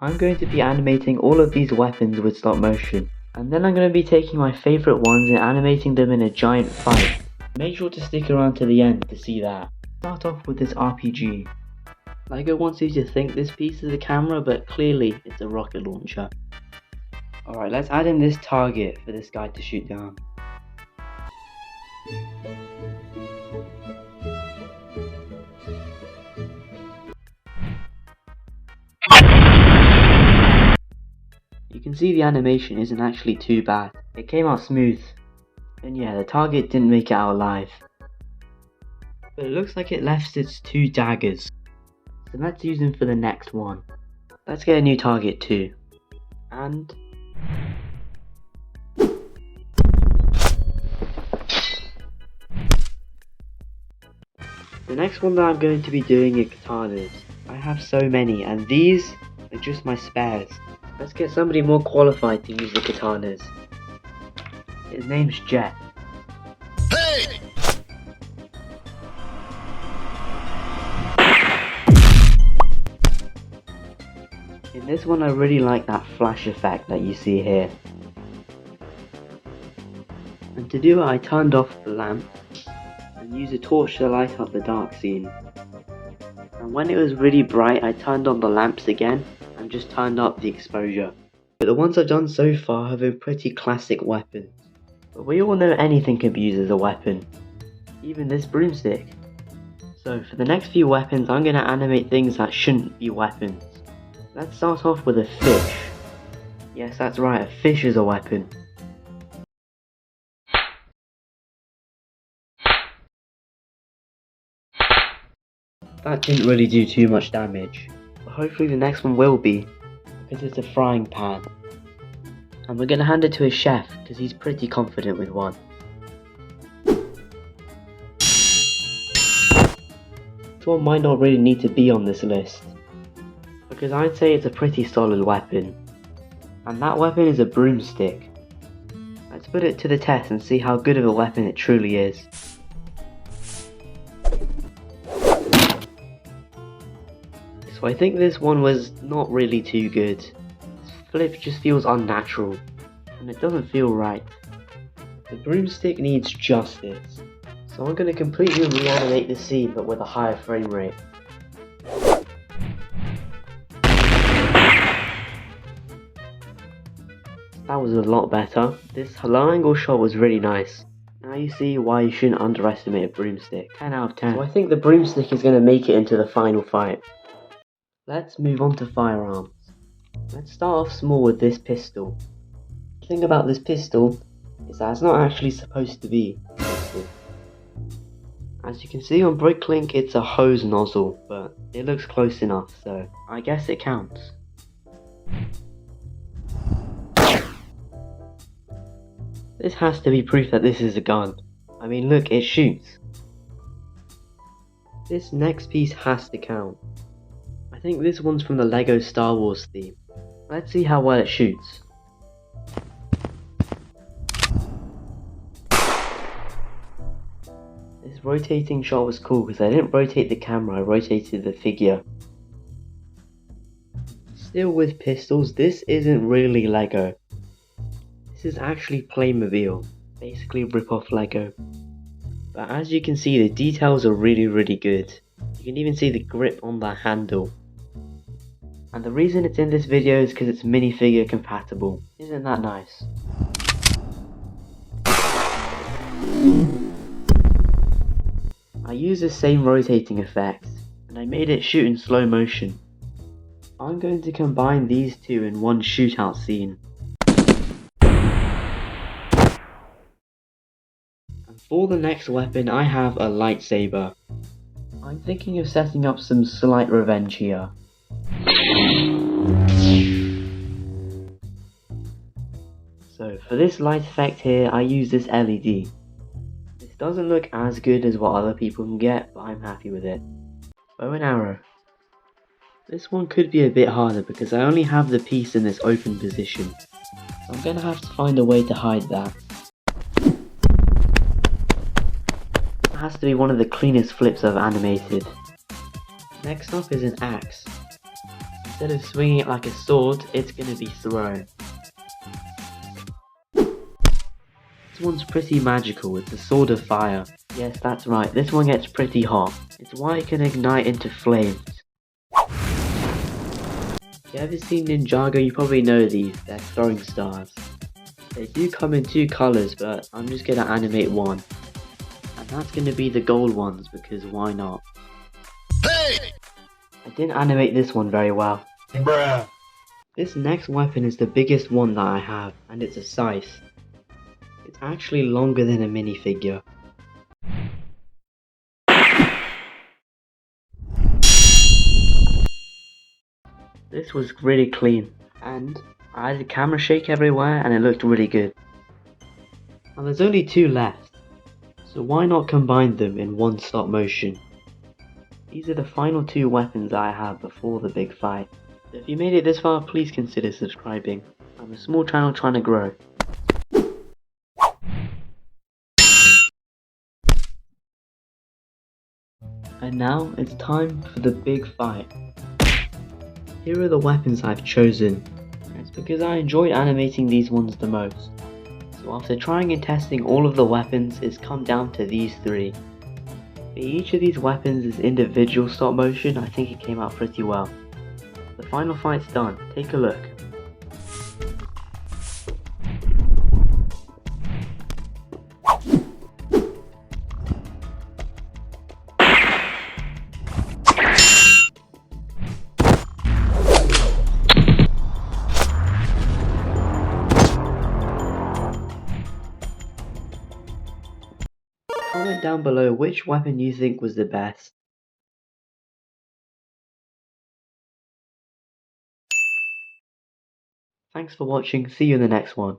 I'm going to be animating all of these weapons with stop motion, and then I'm going to be taking my favourite ones and animating them in a giant fight. Make sure to stick around to the end to see that. Start off with this RPG. LEGO wants you to think this piece is a camera, but clearly it's a rocket launcher. Alright, let's add in this target for this guy to shoot down. You can see the animation isn't actually too bad. It came out smooth. And yeah, the target didn't make it out alive. But it looks like it left its 2 daggers. So let's use them for the next one. Let's get a new target too. And... the next one that I'm going to be doing are katanas. I have so many, and these are just my spares. Let's get somebody more qualified to use the katanas. His name's Jet. Hey! In this one I really like that flash effect that you see here. And to do it I turned off the lamp and used a torch to light up the dark scene. And when it was really bright I turned on the lamps again and just turned up the exposure. But the ones I've done so far have been pretty classic weapons. But we all know anything can be used as a weapon. Even this broomstick. So for the next few weapons I'm going to animate things that shouldn't be weapons. Let's start off with a fish. Yes, that's right, a fish is a weapon. That didn't really do too much damage, but hopefully the next one will be, because it's a frying pan. And we're going to hand it to a chef, because he's pretty confident with one. This one might not really need to be on this list, because I'd say it's a pretty solid weapon. And that weapon is a broomstick. Let's put it to the test and see how good of a weapon it truly is. So I think this one was not really too good. This flip just feels unnatural, and it doesn't feel right. The broomstick needs justice, so I'm going to completely reanimate the scene but with a higher frame rate. That was a lot better. This low angle shot was really nice. Now you see why you shouldn't underestimate a broomstick. 10 out of 10. So I think the broomstick is going to make it into the final fight. Let's move on to firearms. Let's start off small with this pistol. The thing about this pistol is that it's not actually supposed to be a pistol. As you can see on Bricklink it's a hose nozzle, but it looks close enough, so I guess it counts. This has to be proof that this is a gun. I mean look, it shoots. This next piece has to count. I think this one's from the LEGO Star Wars theme. Let's see how well it shoots. This rotating shot was cool because I didn't rotate the camera, I rotated the figure. Still with pistols, this isn't really LEGO. This is actually Playmobil, basically rip off LEGO. But as you can see the details are really good. You can even see the grip on the handle. And the reason it's in this video is because it's minifigure compatible. Isn't that nice? I used the same rotating effect, and I made it shoot in slow motion. I'm going to combine these two in one shootout scene. And for the next weapon I have a lightsaber. I'm thinking of setting up some slight revenge here. So for this light effect here I use this LED. This doesn't look as good as what other people can get, but I'm happy with it. Bow and arrow. This one could be a bit harder because I only have the piece in this open position. So I'm going to have to find a way to hide that. It has to be one of the cleanest flips I've animated. Next up is an axe. Instead of swinging it like a sword, it's gonna be thrown. This one's pretty magical, it's a sword of fire. Yes, that's right, this one gets pretty hot. It's why it can ignite into flames. If you ever seen Ninjago, you probably know these, they're throwing stars. They do come in 2 colours, but I'm just gonna animate one. And that's gonna be the gold ones, because why not? Hey! I didn't animate this one very well. Bruh. This next weapon is the biggest one that I have, and it's a scythe. It's actually longer than a minifigure. This was really clean, and I had the camera shake everywhere and it looked really good. And there's only 2 left, so why not combine them in one stop motion? These are the final 2 weapons that I have before the big fight. So if you made it this far, please consider subscribing. I'm a small channel trying to grow. And now it's time for the big fight. Here are the weapons I've chosen. It's because I enjoyed animating these ones the most. So after trying and testing all of the weapons, it's come down to these 3. For each of these weapons is individual stop motion, I think it came out pretty well. The final fight's done, take a look. Comment down below which weapon you think was the best. Thanks for watching, see you in the next one.